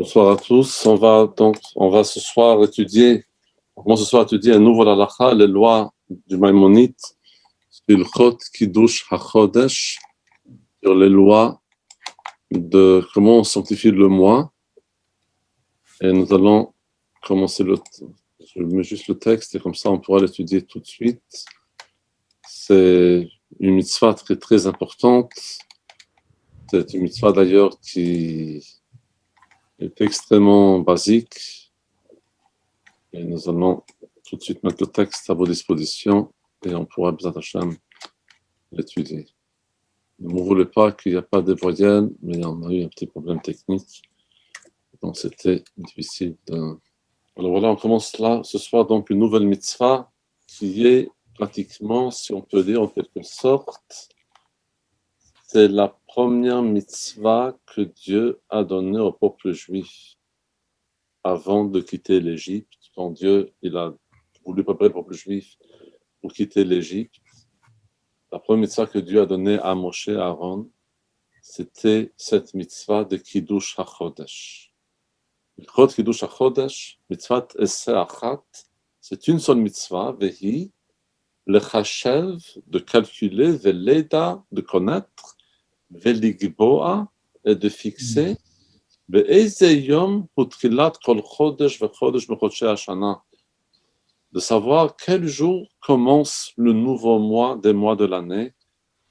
Bonsoir à tous. On va ce soir étudier un nouveau halakha, les lois du Maïmonide, Ilchot Kiddush HaChodesh, sur les lois de comment on sanctifie le mois. Et nous allons commencer je mets juste le texte et comme ça on pourra l'étudier tout de suite. C'est une mitzvah très très importante. C'est une mitzvah d'ailleurs qui est extrêmement basique. Et nous allons tout de suite mettre le texte à vos dispositions et on pourra, B'ezrat Hashem, l'étudier. Ne me voulez pas qu'il n'y a pas de voyelles, mais on a eu un petit problème technique. Donc c'était difficile de... Alors voilà, on commence là, ce soir, donc une nouvelle mitzvah qui est pratiquement, si on peut dire en quelque sorte, c'est la première mitzvah que Dieu a donnée au peuple juif avant de quitter l'Égypte. Quand Dieu il a voulu préparer le peuple juif pour quitter l'Égypte, la première mitzvah que Dieu a donnée à Moshe et à Aaron, c'était cette mitzvah de Kiddush HaChodesh. Ilchot Kiddush HaChodesh, mitzvah Esser Achat, c'est une seule mitzvah, Vehi, le chashev, de calculer, veleda, de connaître, veligboa, et de fixer, be'eze yom utkilat kol chodesh vechodesh mechodshei hashana, de savoir quel jour commence le nouveau mois des mois de l'année,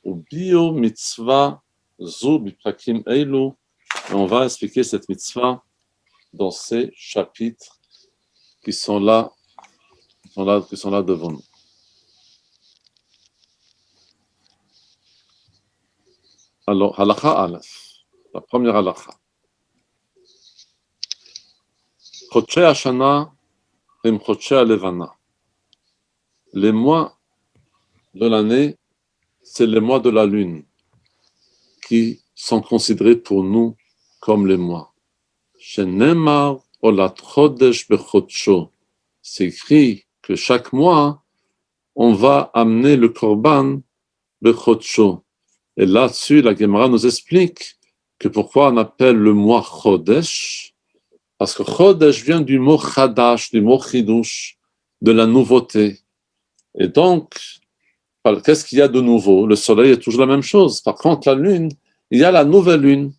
ou bio mitzvah zu biprakim eilu, et on va expliquer cette mitzvah dans ces chapitres qui sont là devant nous. Alors, halakha aleph, la première halakha. Chodshei hashana im chodshei halevana. Les mois de l'année, c'est les mois de la lune qui sont considérés pour nous comme les mois. Shenemar olat chodesh bechodsho. C'est écrit que chaque mois, on va amener le korban bechodsho. Et là-dessus, la Gemara nous explique que pourquoi on appelle le mois chodesh, parce que chodesh vient du mot chadash, du mot chidush, de la nouveauté. Et donc, qu'est-ce qu'il y a de nouveau? Le soleil est toujours la même chose. Par contre, la lune, il y a la nouvelle lune.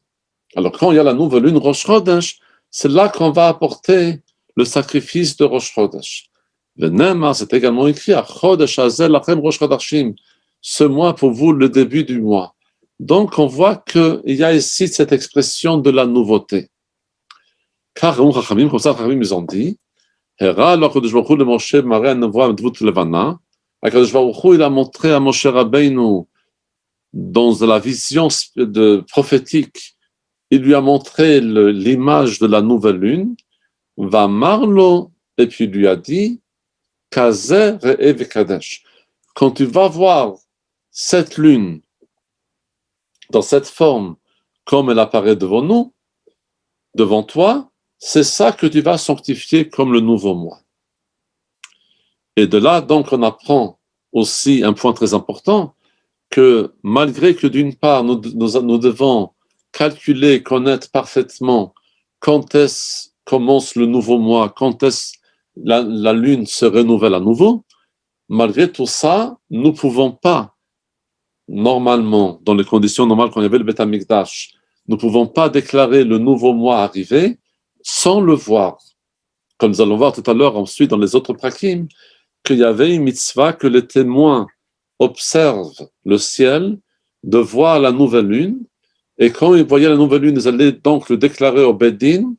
Alors, quand il y a la nouvelle lune, Rosh Chodesh, c'est là qu'on va apporter le sacrifice de Rosh Chodesh. Le Nema, c'est également écrit à Chodesh Hazel Lachem Rosh Chodashim. Ce mois pour vous, le début du mois. Donc, on voit qu'il y a ici cette expression de la nouveauté. Car, comme ça, ils ont dit, Hera, alors que le Moshe Marais Nevoa Dvut Levana, il a montré à Moshe Rabbeinu, dans la vision prophétique, il lui a montré l'image de la nouvelle lune, va marlo, et puis il lui a dit, Kazer et Vekadesh. Quand tu vas voir cette lune dans cette forme, comme elle apparaît devant nous, devant toi, c'est ça que tu vas sanctifier comme le nouveau mois. Et de là, donc, on apprend aussi un point très important, que malgré que d'une part, nous devons calculer, connaître parfaitement quand est-ce commence le nouveau mois, quand est-ce la lune se renouvelle à nouveau, malgré tout ça, nous ne pouvons pas, normalement, dans les conditions normales qu'on avait le Beth Amikdash, nous ne pouvons pas déclarer le nouveau mois arrivé sans le voir. Comme nous allons voir tout à l'heure, ensuite, dans les autres prakim, qu'il y avait une mitzvah que les témoins observent le ciel, de voir la nouvelle lune, et quand ils voyaient la nouvelle lune, ils allaient donc le déclarer au Bedin,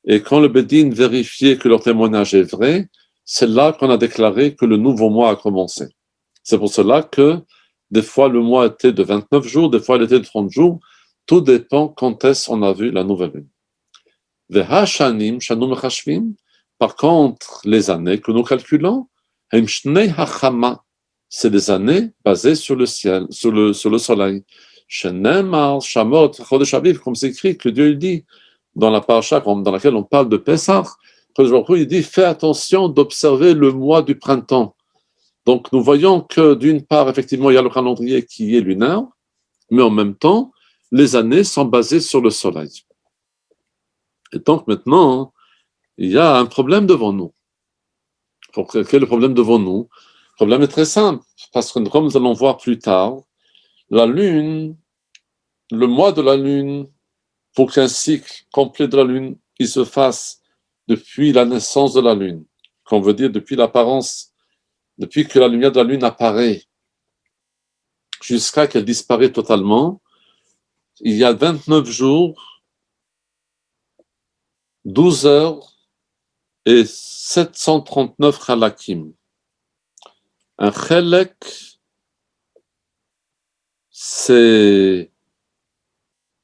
et quand le Bedin vérifiait que leur témoignage est vrai, c'est là qu'on a déclaré que le nouveau mois a commencé. C'est pour cela que des fois le mois était de 29 jours, des fois il était de 30 jours, tout dépend quand est-ce qu'on a vu la nouvelle lune. Vehashanim, shanom mechashvim, par contre, les années que nous calculons, c'est des années basées sur le ciel, sur le soleil. Comme c'est écrit que Dieu dit dans la paracha dans laquelle on parle de Pessah, il dit fais attention d'observer le mois du printemps. Donc nous voyons que d'une part, effectivement, il y a le calendrier qui est lunaire, mais en même temps, les années sont basées sur le soleil. Et donc maintenant, il y a un problème devant nous. Quel est le problème devant nous? Le problème est très simple, parce que comme nous allons voir plus tard, la Lune, le mois de la Lune, pour qu'un cycle complet de la Lune il se fasse depuis la naissance de la Lune, qu'on veut dire depuis l'apparence, depuis que la lumière de la Lune apparaît, jusqu'à qu'elle disparaît totalement, il y a 29 jours, 12 heures et 739 halakim. Un chelek, c'est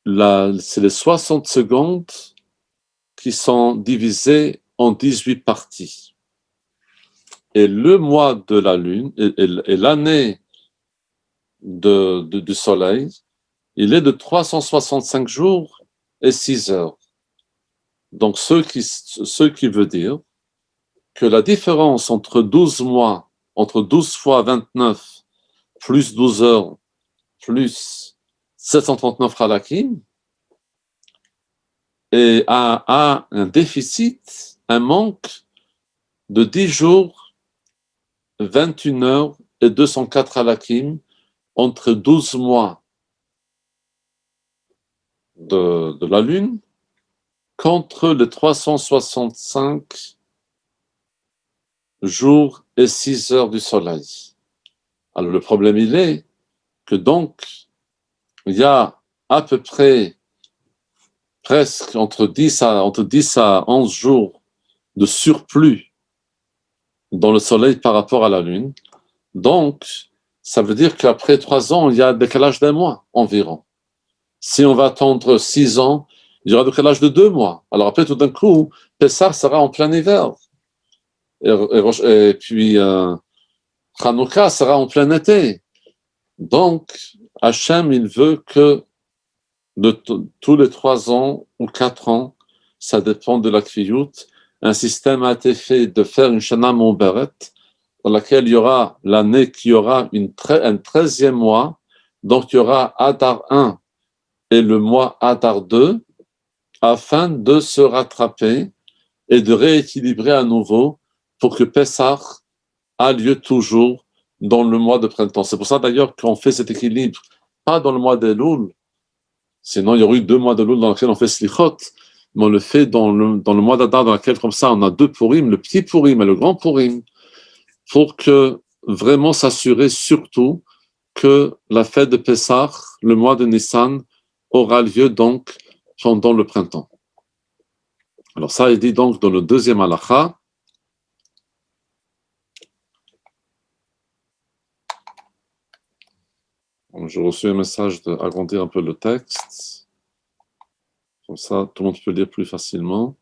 les 60 secondes qui sont divisées en 18 parties. Et le mois de la Lune et l'année du Soleil, il est de 365 jours et 6 heures. Donc, ce qui veut dire que la différence entre 12 mois, entre 12 fois 29, plus 12 heures, plus 739 halakim, et a un déficit, un manque de 10 jours, 21 heures et 204 halakim entre 12 mois de la Lune contre les 365 jours et 6 heures du Soleil. Alors le problème, il est que donc, il y a à peu près presque entre 10 à 11 jours de surplus dans le Soleil par rapport à la Lune. Donc, ça veut dire qu'après 3 ans, il y a un décalage d'1 mois environ. Si on va attendre 6 ans, il y aura un décalage de 2 mois. Alors après, tout d'un coup, Pessah sera en plein hiver. Et puis, Hanouka sera en plein été. Donc, Hachem, il veut que tous les 3 ans ou 4 ans, ça dépend de la Kviyut, un système a été fait de faire une Shana Mouberet, dans laquelle il y aura l'année qui aura un 13e mois, donc il y aura Adar 1 et le mois Adar 2, afin de se rattraper et de rééquilibrer à nouveau pour que Pessah a lieu toujours dans le mois de printemps. C'est pour ça d'ailleurs qu'on fait cet équilibre, pas dans le mois d'Elul, sinon il y aurait eu 2 mois d'Elul dans lesquels on fait Slichot, mais on le fait dans le mois d'Adar, dans lequel comme ça on a 2 Purim, le petit Purim et le grand Purim, pour que vraiment s'assurer surtout que la fête de Pessah, le mois de Nissan, aura lieu donc pendant le printemps. Alors ça, il dit donc dans le deuxième halakha, j'ai reçu un message d'agrandir un peu le texte, comme ça tout le monde peut lire plus facilement.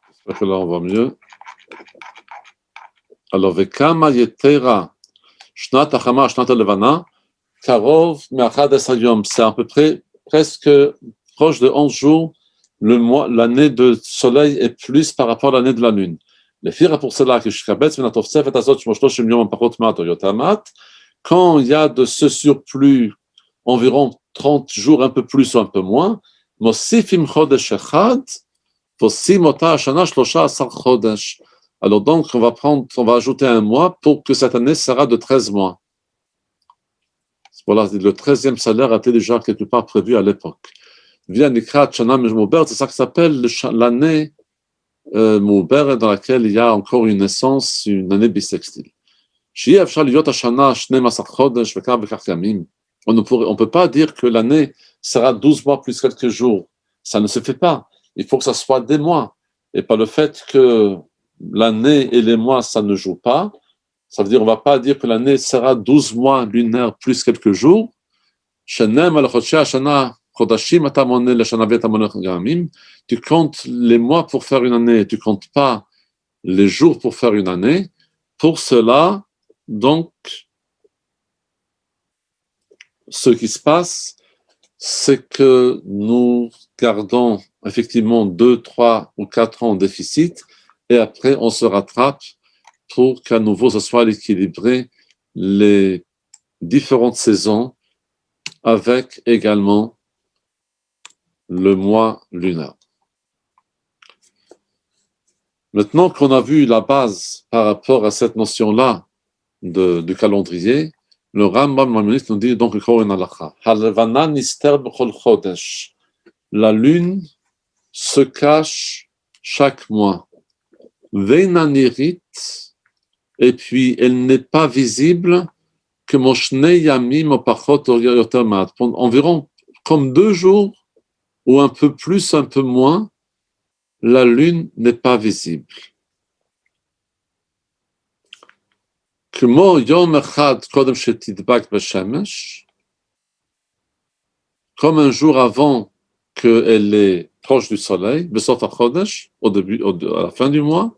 J'espère que là on va mieux. Alors, Vekama Yetera, Shnat Achama, Shnat Levana, Karov Me'achad Esayom, c'est à peu près presque proche de 11 jours, l'année de soleil est plus par rapport à l'année de la lune. Pour cela que quand il y a de ce surplus, environ 30 jours, un peu plus ou un peu moins, alors donc, on va ajouter un mois pour que cette année sera de 13 mois. Voilà, le 13e salaire a été déjà quelque part prévu à l'époque. C'est ça qui s'appelle l'année Mouber, dans laquelle il y a encore une naissance, une année bissextile. On ne peut pas dire que l'année sera 12 mois plus quelques jours. Ça ne se fait pas. Il faut que ça soit des mois. Et pas le fait que l'année et les mois, ça ne joue pas. Ça veut dire qu'on ne va pas dire que l'année sera 12 mois lunaires plus quelques jours. Tu comptes les mois pour faire une année, tu ne comptes pas les jours pour faire une année. Pour cela, donc, ce qui se passe, c'est que nous gardons effectivement 2, 3 ou 4 ans en déficit et après on se rattrape pour qu'à nouveau ce soit équilibré les différentes saisons avec également le mois lunaire. Maintenant qu'on a vu la base par rapport à cette notion-là du calendrier, le Rambam Maimonides nous dit donc encore une halakha. Halvana nister b'chol chodesh. La lune se cache chaque mois. Veina nirit, et puis elle n'est pas visible que moshne yamim ou pachot yotamat. Environ comme 2 jours ou un peu plus, un peu moins, la lune n'est pas visible. Comme yom echad kodem shetidbak b'shemesh, comme un jour avant qu'elle est proche du soleil, besot hachodesh, à la fin du mois,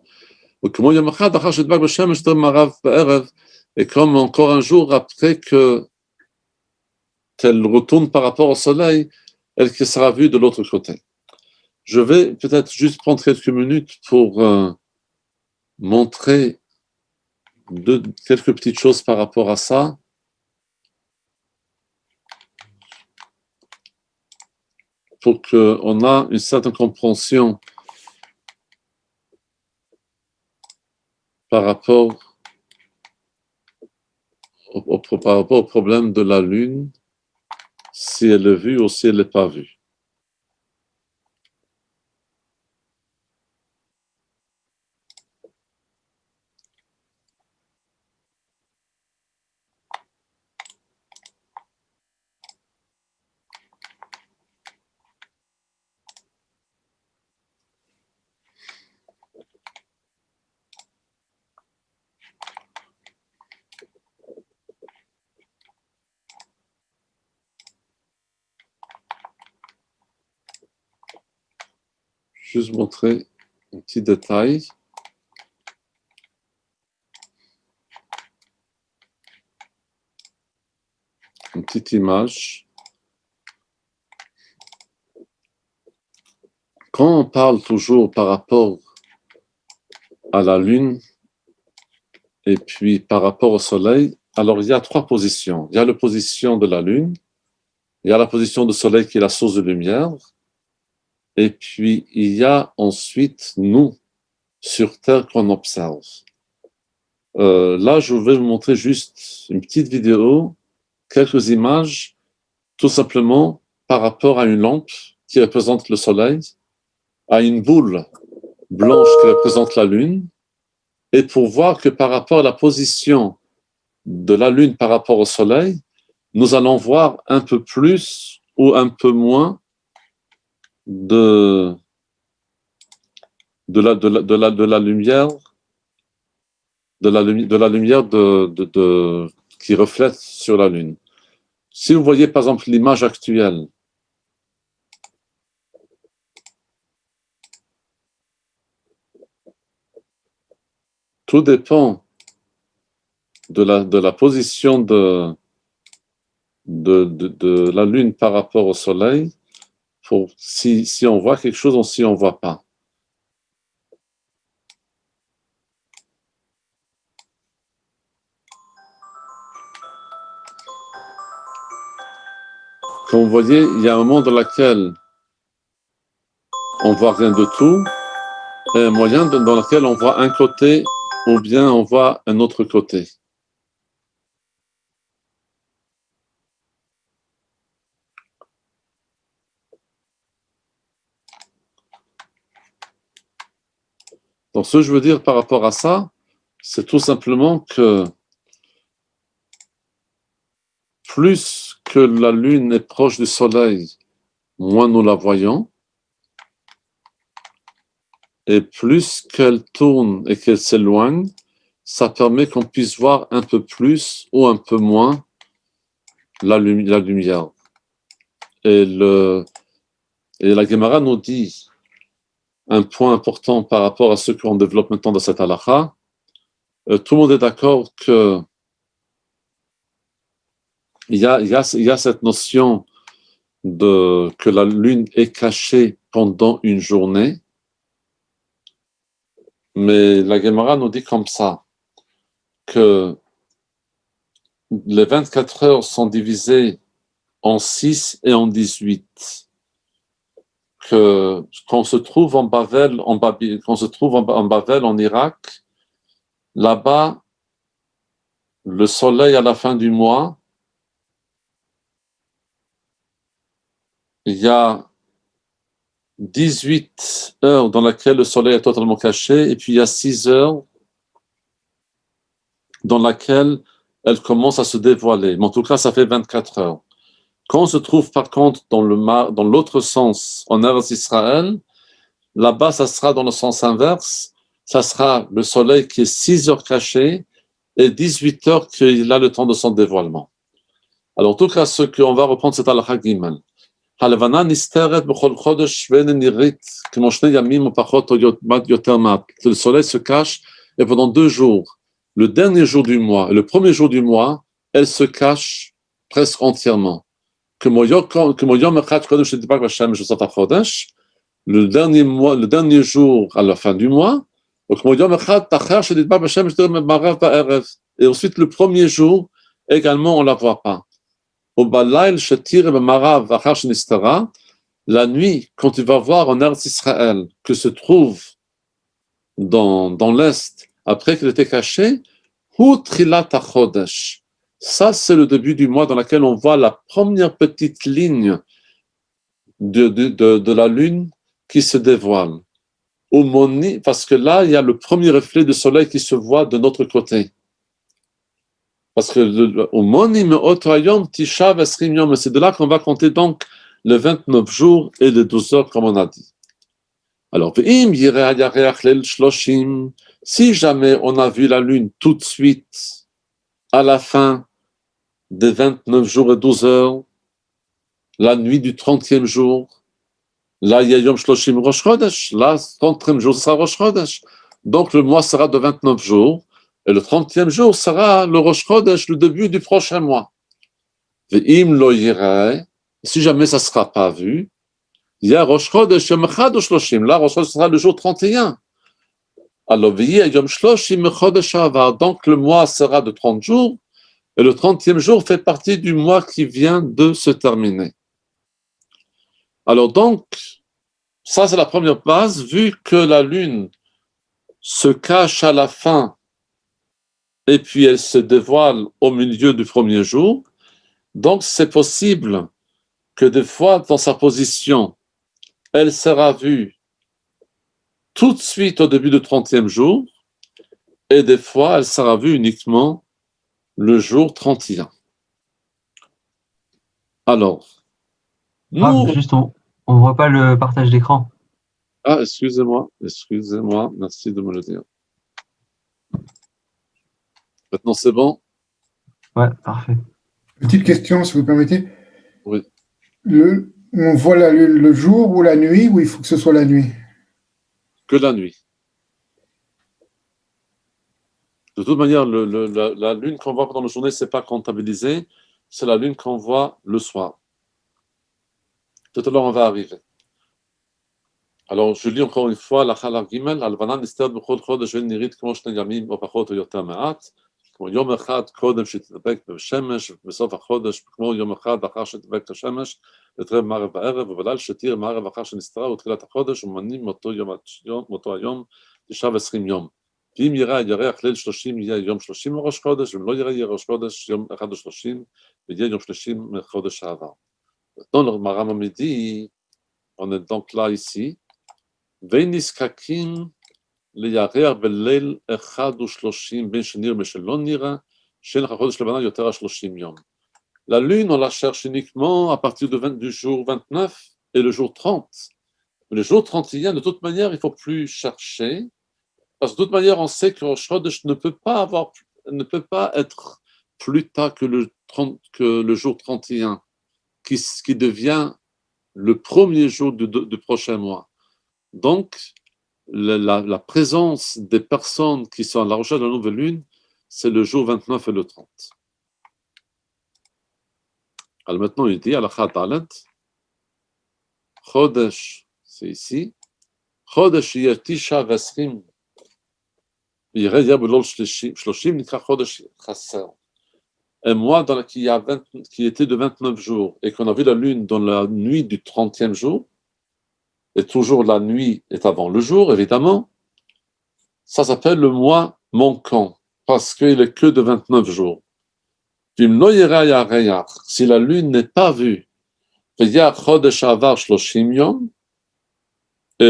ou comme yom echad achar shetidbak b'shemesh tom marav b'erev, et comme encore un jour après qu'elle retourne par rapport au soleil, elle qui sera vue de l'autre côté. Je vais peut-être juste prendre quelques minutes pour montrer quelques petites choses par rapport à ça. Pour qu'on ait une certaine compréhension par rapport au problème de la Lune, si elle est vue ou si elle n'est pas vue. Juste montrer un petit détail. Une petite image. Quand on parle toujours par rapport à la Lune et puis par rapport au Soleil, alors il y a 3 positions. Il y a la position de la Lune, il y a la position du Soleil qui est la source de lumière, et puis il y a ensuite nous, sur Terre, qu'on observe. Là, je vais vous montrer juste une petite vidéo, quelques images, tout simplement par rapport à une lampe qui représente le Soleil, à une boule blanche qui représente la Lune, et pour voir que par rapport à la position de la Lune par rapport au Soleil, nous allons voir un peu plus ou un peu moins de la lumière, de la lumière qui reflète sur la Lune. Si vous voyez par exemple l'image actuelle, tout dépend de la position de la Lune par rapport au Soleil, pour si on voit quelque chose ou si on ne voit pas. Comme vous voyez, il y a un moment dans lequel on ne voit rien de tout, et un moyen dans lequel on voit un côté ou bien on voit un autre côté. Donc, ce que je veux dire par rapport à ça, c'est tout simplement que plus que la Lune est proche du Soleil, moins nous la voyons, et plus qu'elle tourne et qu'elle s'éloigne, ça permet qu'on puisse voir un peu plus ou un peu moins la lumière. Et la Gemara nous dit un point important par rapport à ce qu'on développe maintenant dans cette halakha. Tout le monde est d'accord que il y a cette notion que la Lune est cachée pendant une journée, mais la Gemara nous dit comme ça. que les 24 heures sont divisées en 6 et en 18. Qu'on se trouve en Bavel, en Irak, là-bas, le soleil à la fin du mois, il y a 18 heures dans lesquelles le soleil est totalement caché, et puis il y a 6 heures dans lesquelles elle commence à se dévoiler. Mais en tout cas, ça fait 24 heures. Quand on se trouve par contre dans l'autre sens, en Eretz Israël, là-bas, ça sera dans le sens inverse. Ça sera le soleil qui est 6 heures caché et 18 heures qu'il a le temps de son dévoilement. Alors, en tout cas, ce qu'on va reprendre, c'est Al-Hag Gimel. הלבנה נסתרת בכל חודש ואין נראית כמו שני ימים ופחות או יותר מעט. Le soleil se cache et pendant 2 jours, le dernier jour du mois et le premier jour du mois, elle se cache presque entièrement. כמו יום אחד קודם שתדבק בשמש בסוף החודש, le dernier jour à la fin du mois, וכמו יום אחד אחר שתדבק בשמש במערב בערב. Et ensuite, le premier jour, également, on ne la voit pas. La nuit, quand tu vas voir en Eretz Israël que se trouve dans l'Est, après qu'il était caché, ça c'est le début du mois dans lequel on voit la première petite ligne de la lune qui se dévoile. Parce que là, il y a le premier reflet du soleil qui se voit de notre côté. Parce que c'est de là qu'on va compter donc les 29 jours et les 12 heures, comme on a dit. Alors, si jamais on a vu la lune tout de suite à la fin des 29 jours et 12 heures, la nuit du 30e jour, là, il y a Yom Shloshim Rosh Chodesh, là, 30e jour sera Rosh Chodesh. Donc, le mois sera de 29 jours. Et le 30e jour sera le Rosh Chodesh, le début du prochain mois. Ve'im lo yireh, si jamais ça ne sera pas vu, il y a Rosh Chodesh Yom Echad ou Shloshim. Là, Rosh Chodesh sera le jour 31. Alors, ve'yeh Yom Shloshim Chodesh Avar. Donc, le mois sera de 30 jours. Et le 30e jour fait partie du mois qui vient de se terminer. Alors, donc, ça, c'est la première base. Vu que la lune se cache à la fin et puis elle se dévoile au milieu du premier jour, donc c'est possible que des fois, dans sa position, elle sera vue tout de suite au début du 30e jour, et des fois, elle sera vue uniquement le jour 31. Alors, nous... Juste, on ne voit pas le partage d'écran. Ah, excusez-moi, merci de me le dire. Maintenant, c'est bon? Ouais, parfait. Petite question, si vous permettez. Oui. On voit la lune le jour ou la nuit, ou il faut que ce soit la nuit? Que la nuit. De toute manière, la lune qu'on voit pendant la journée, ce n'est pas comptabilisé, c'est la lune qu'on voit le soir. Tout à l'heure, on va arriver. Alors, je lis encore une fois la Chalach Gimel, Alvana נסתרת בכל חודש ואין נראית כמו שני ימים או פחות או יותר מעט, כמו יום אחד קודם שתדבק בשמש, בסוף החודש, כמו יום אחד אחר שתדבק את השמש, ותראה מערב בערב, ובליל שתראה מערב אחר שנסתרה ותחילת החודש, ומנים מאותו היום 29 יום. ואם יראה ירח ליל 30 יהיה יום 30 לראש חודש, ואם לא יראה יהיה ראש חודש יום 1 ל-30, ויהיה יום 30 לחודש העבר. Dans le Maram Midi, on est donc là ici. ונזקקים לירח בליל 31 בין שנראה ושלא נראה, שאין לך חודש לבנה יותר ה-30 יום. La lune, on la cherche uniquement à partir du jour 29 et le jour 30. Mais le jour 31, de toute manière, il ne faut plus chercher, parce que de toute manière, on sait que Rosh Chodesh ne peut pas être plus tard que le jour 31, qui devient le premier jour du prochain mois. Donc, la présence des personnes qui sont à la recherche de la nouvelle lune, c'est le jour 29 et le 30. Alors maintenant, il dit, Alakha Dalet, Chodesh, c'est ici, Chodesh Yetisha Vesrim Un mois qui était de 29 jours et qu'on a vu la lune dans la nuit du 30e jour, et toujours la nuit est avant le jour, évidemment, ça s'appelle le mois manquant, parce qu'il est que de 29 jours. Si la lune n'est pas vue, et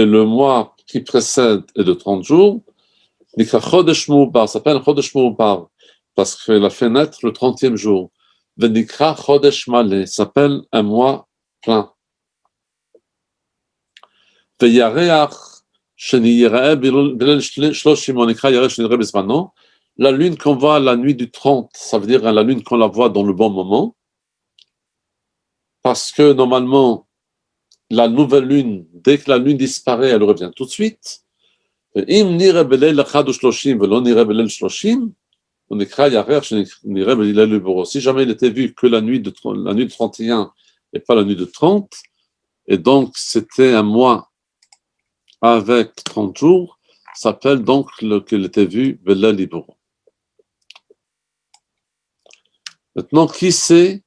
le mois qui précède est de 30 jours, ça s'appelle Chodesh Moubar, parce qu'il a fait naître le 30e jour. Venikra Chodesh Malé, ça s'appelle un mois plein. La lune qu'on voit la nuit du 30, ça veut dire la lune qu'on la voit dans le bon moment, parce que normalement, la nouvelle lune, dès que la lune disparaît, elle revient tout de suite. Si jamais il était vu que la nuit de 31 et pas la nuit de 30, et donc c'était un mois avec 30 jours, s'appelle donc qu'il était vu Bela Liboro. Maintenant, qui c'est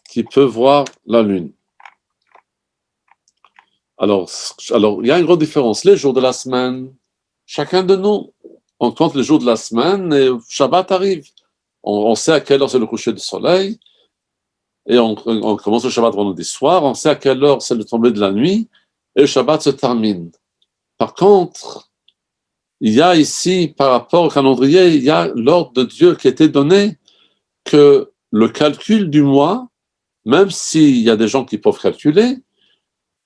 qui peut voir la lune? Alors, il y a une grande différence. Les jours de la semaine, chacun de nous, on compte les jours de la semaine et Shabbat arrive. On sait à quelle heure c'est le coucher du soleil et on commence le Shabbat vendredi soir. On sait à quelle heure c'est le tomber de la nuit et le Shabbat se termine. Par contre, il y a ici, par rapport au calendrier, il y a l'ordre de Dieu qui a été donné que le calcul du mois, même s'il y a des gens qui peuvent calculer,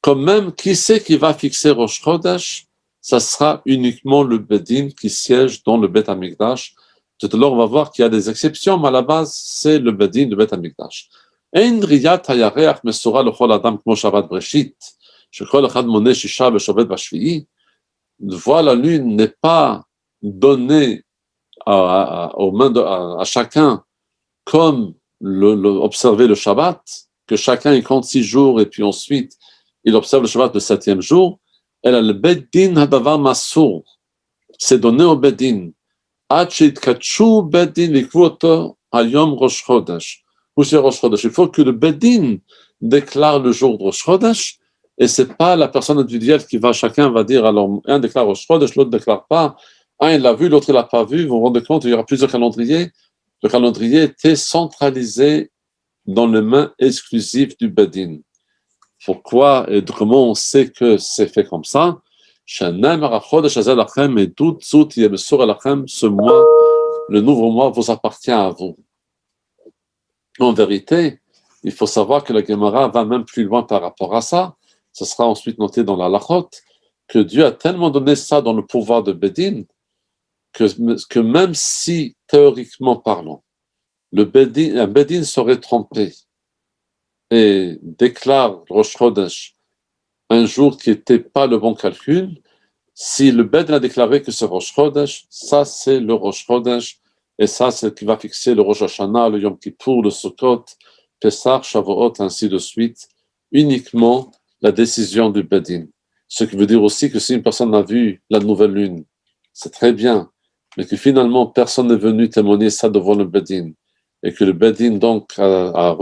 quand même, qui c'est qui va fixer Rosh Chodesh? Ça sera uniquement le Bedin qui siège dans le Bet Amikdash. Tout à l'heure, on va voir qu'il y a des exceptions, mais à la base, c'est le Bedin du Bet Amikdash. Ein riyat hayareach mesura lechol adam kmo Shabbat Breshit, shekol echad moneh shisha v'shovet b'shvi'i. Voir la lune n'est pas donné aux mains à chacun comme observer le Shabbat, que chacun il compte 6 jours et puis ensuite il observe le Shabbat le 7e jour. Elle a le Beddin Hadavar Masour. C'est donné au Beddin. Achitkachu Beddin Likvuoto Hayom Rosh Chodesh. Il faut que le Beddin déclare le jour de Rosh Chodesh. Et ce n'est pas la personne individuelle qui va, chacun va dire, alors un déclare Rosh Chodesh, l'autre ne déclare pas. Un, il l'a vu, l'autre, il ne l'a pas vu. Vous vous rendez compte, il y aura plusieurs calendriers. Le calendrier était centralisé dans les mains exclusives du Beddin. Pourquoi et comment on sait que c'est fait comme ça? Ce mois, le nouveau mois vous appartient à vous. En vérité, il faut savoir que la Gemara va même plus loin par rapport à ça. Ce sera ensuite noté dans la Lachot que Dieu a tellement donné ça dans le pouvoir de Bedin que même si, théoriquement parlant, un Bedin serait trompé et déclare Rosh Chodesh un jour qui n'était pas le bon calcul, si le Bedin a déclaré que c'est Rosh Chodesh, ça c'est le Rosh Chodesh, et ça c'est ce qui va fixer le Rosh Hashanah, le Yom Kippur, le Sukkot, Pesach, Shavuot, ainsi de suite, uniquement la décision du Bedin. Ce qui veut dire aussi que si une personne a vu la nouvelle lune, c'est très bien, mais que finalement personne n'est venu témoigner ça devant le Bedin, et que le Bedin donc a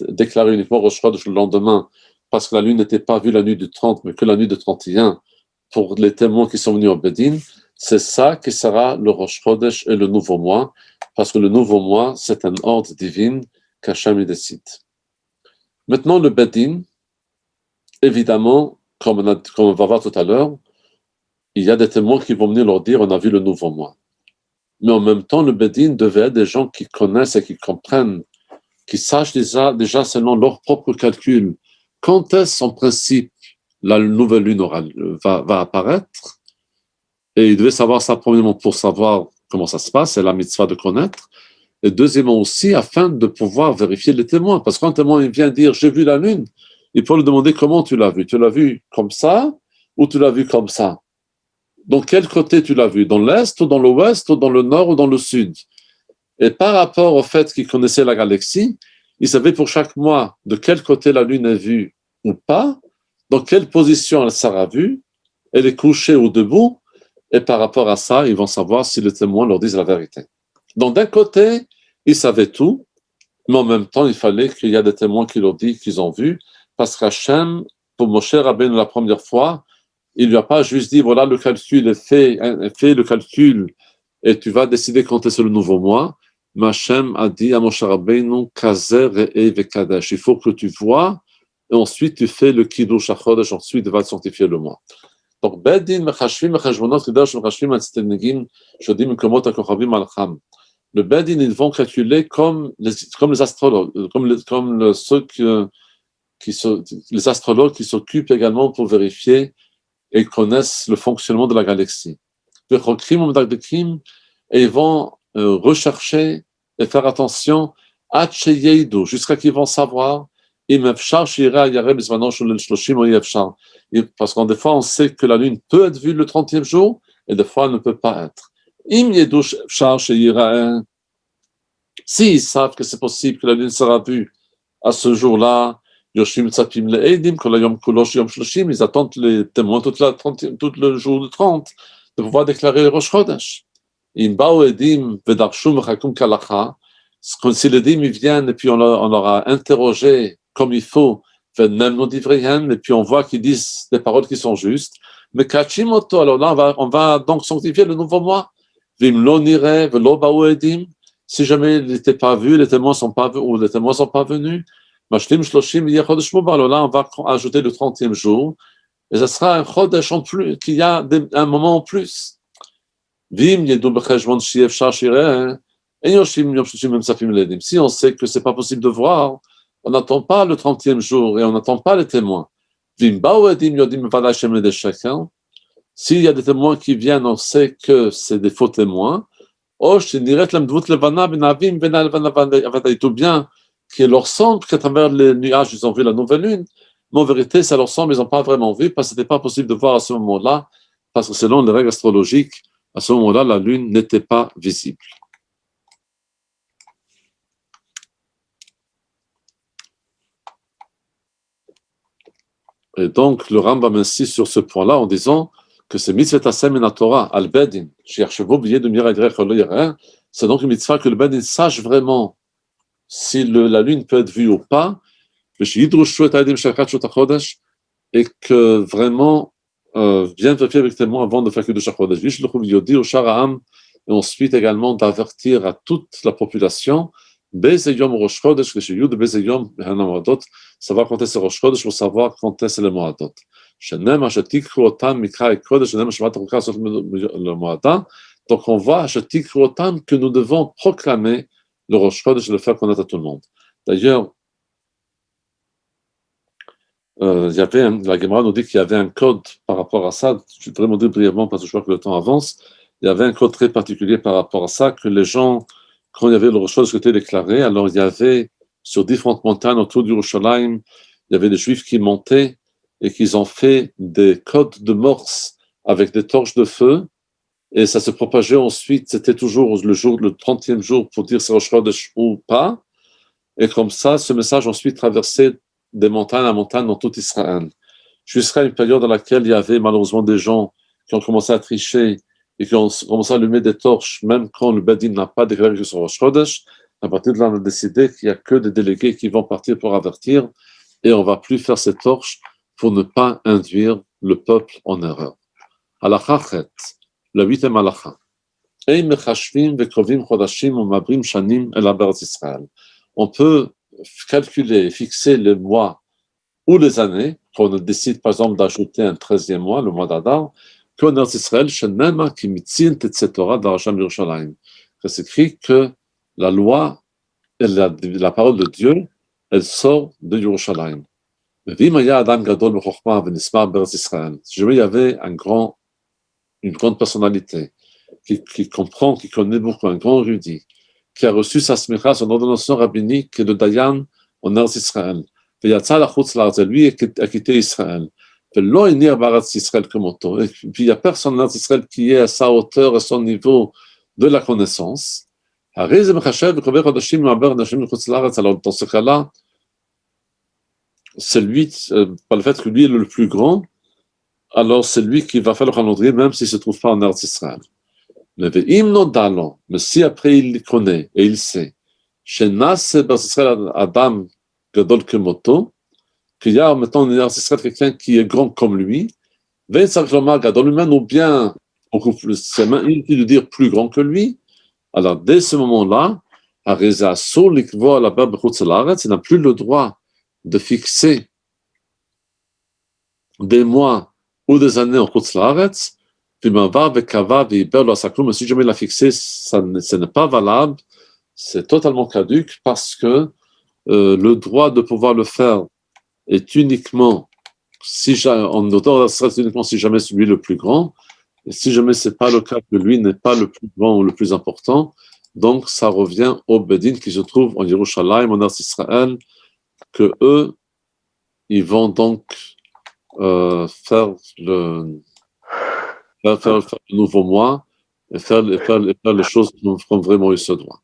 déclaré uniquement Rosh Chodesh le lendemain, parce que la lune n'était pas vue la nuit du 30, mais que la nuit du 31, pour les témoins qui sont venus au Bedin, c'est ça qui sera le Rosh Chodesh et le nouveau mois, parce que le nouveau mois, c'est un ordre divin qu'Hachem décide. Maintenant, le Bedin, évidemment, comme on va voir tout à l'heure, il y a des témoins qui vont venir leur dire on a vu le nouveau mois. Mais en même temps, le Bedin devait être des gens qui connaissent et qui comprennent, qui sachent déjà selon leur propre calcul, quand est-ce en principe la nouvelle lune va apparaître. Et ils devaient savoir ça premièrement pour savoir comment ça se passe, c'est la mitzvah de connaître. Et deuxièmement aussi, afin de pouvoir vérifier les témoins. Parce qu'un témoin il vient dire j'ai vu la lune, il faut lui demander comment tu l'as vu. Tu l'as vu comme ça ou tu l'as vu comme ça? Dans quel côté tu l'as vu? Dans l'est ou dans l'ouest ou dans le nord ou dans le sud? Et par rapport au fait qu'il connaissait la galaxie, il savait pour chaque mois de quel côté la lune est vue ou pas, dans quelle position elle sera vue, elle est couchée ou debout, et par rapport à ça, ils vont savoir si les témoins leur disent la vérité. Donc d'un côté, ils savaient tout, mais en même temps, il fallait qu'il y ait des témoins qui leur disent qu'ils ont vu, parce qu'Hachem, pour Moshe Rabbeinu la première fois, il ne lui a pas juste dit, voilà, le calcul est fait, fais le calcul, et tu vas décider quand est-ce le nouveau mois. Mais Hachem a dit à Moshe Rabbeinu, Kazer et Vekadesh, il faut que tu vois, et ensuite tu fais le Kiddush HaChodesh, ensuite tu vas sanctifier le mois. Donc, Bedin, Mechashvim, Mechashvonot, Kedash, Mechashvim, Atztenegim, Shodim, Mekomot, Akochavim, Alcham. Le Bedin, ils vont calculer comme les astrologues, comme ceux les astrologues qui s'occupent également pour vérifier et connaissent le fonctionnement de la galaxie. Et ils vont rechercher et faire attention jusqu'à qu'ils vont savoir parce qu'en des fois on sait que la lune peut être vue le 30e jour et des fois elle ne peut pas être. S'ils savent que c'est possible que la lune sera vue à ce jour-là, ils attendent les témoins tout le jour de 30 de pouvoir déclarer le Rosh Chodesh. Si les dîmes viennent et puis on leur a interrogé comme il faut, et puis on voit qu'ils disent des paroles qui sont justes, mais alors là on va donc sanctifier le nouveau mois. Si jamais il n'était pas vu, les témoins sont pas ou les témoins sont pas venus, alors là on va ajouter le 30e jour, et ce sera un chodesh en plus, qu'il y a un moment en plus. Si on sait que ce n'est pas possible de voir, on n'attend pas le 30e jour et on n'attend pas les témoins. S'il y a des témoins qui viennent, on sait que c'est des faux témoins. Ou bien qui leur semble qu'à travers les nuages, ils ont vu la nouvelle lune. Mais en vérité, ça leur semble, ils n'ont pas vraiment vu parce que ce n'était pas possible de voir à ce moment-là, parce que selon les règles astrologiques, à ce moment-là, la lune n'était pas visible. Et donc, le Rambam insiste sur ce point-là en disant que c'est mitzvah asem en Torah, al bedin, c'est donc une mitzvah que le bedin sache vraiment si la lune peut être vue ou pas, et que vraiment bien vérifier avec témoin avant de faire que de chaque Chodesh. Et ensuite également d'avertir à toute la population, ça va quand est-ce Rosh Chodesh pour savoir quand est-ce le Moadot. Donc on voit que nous devons proclamer le Rosh Chodesh et le faire connaître à tout le monde. D'ailleurs, la Gemara nous dit qu'il y avait un code par rapport à ça. Je vais vraiment dire brièvement parce que je vois que le temps avance. Il y avait un code très particulier par rapport à ça, que les gens, quand il y avait le Rosh Chodesh qui était déclaré, alors il y avait sur différentes montagnes autour du Yerushalayim, il y avait des Juifs qui montaient et qui ont fait des codes de morse avec des torches de feu, et ça se propageait ensuite. C'était toujours le 30e jour pour dire si Rosh Chodesh ou pas, et comme ça, ce message ensuite traversait des montagnes à montagne dans tout Israël. Jusqu'à une période dans laquelle il y avait malheureusement des gens qui ont commencé à tricher et qui ont commencé à allumer des torches, même quand le Bedin n'a pas déclaré que c'est Rosh Chodesh. À partir de là, on a décidé qu'il n'y a que des délégués qui vont partir pour avertir, et on ne va plus faire ces torches pour ne pas induire le peuple en erreur. Halakha chet, le 8e halakha. On peut calculer, fixer les mois ou les années, quand on décide par exemple d'ajouter un 13e mois, le mois d'Adar, qu'en Eretz Israël, c'est écrit que la loi, la parole de Dieu, elle sort de Yerushalayim. Si jamais il y avait une grande personnalité qui comprend, qui connaît beaucoup, un grand érudit, qui a reçu sa smicha, son ordonnation rabbinique de Dayan en Eretz Israël, et lui a quitté Israël. Et puis il n'y a personne en Eretz Israël qui est à sa hauteur, à son niveau de la connaissance. Alors dans ce cas-là, c'est lui, par le fait que lui est le plus grand, alors c'est lui qui va faire le calendrier, même s'il ne se trouve pas en Eretz Israël. Mais si après il connaît et il sait, Adam Gadol Kemoto, qu'il y a maintenant en Eretz Israël quelqu'un qui est grand comme lui, Gadol humain ou bien beaucoup plus, c'est inutile de dire plus grand que lui. Alors dès ce moment-là, il n'a plus le droit de fixer des mois ou des années en Chutz Laaretz, mais si jamais il a fixé, ce n'est pas valable, c'est totalement caduque parce que le droit de pouvoir le faire est uniquement, en auteur, uniquement si jamais c'est lui le plus grand, et si jamais ce n'est pas le cas que lui n'est pas le plus grand ou le plus important, donc ça revient au Bedin qui se trouve en Yerushalayim, en Eretz Israël, que eux, ils vont donc faire le nouveau mois et faire les choses comme vraiment il se doit.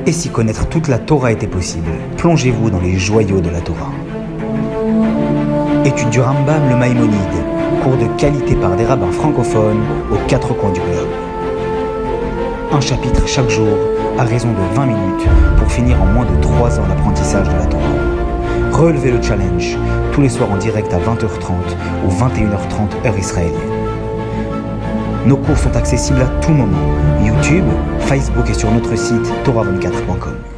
Et si connaître toute la Torah était possible, plongez-vous dans les joyaux de la Torah. Étude du Rambam, le Maïmonide, cours de qualité par des rabbins francophones aux 4 coins du globe. Un chapitre chaque jour, à raison de 20 minutes, pour finir en moins de 3 ans l'apprentissage de la Torah. Relevez le challenge, tous les soirs en direct à 20h30 ou 21h30 heure israélienne. Nos cours sont accessibles à tout moment, YouTube, Facebook et sur notre site torah24.com.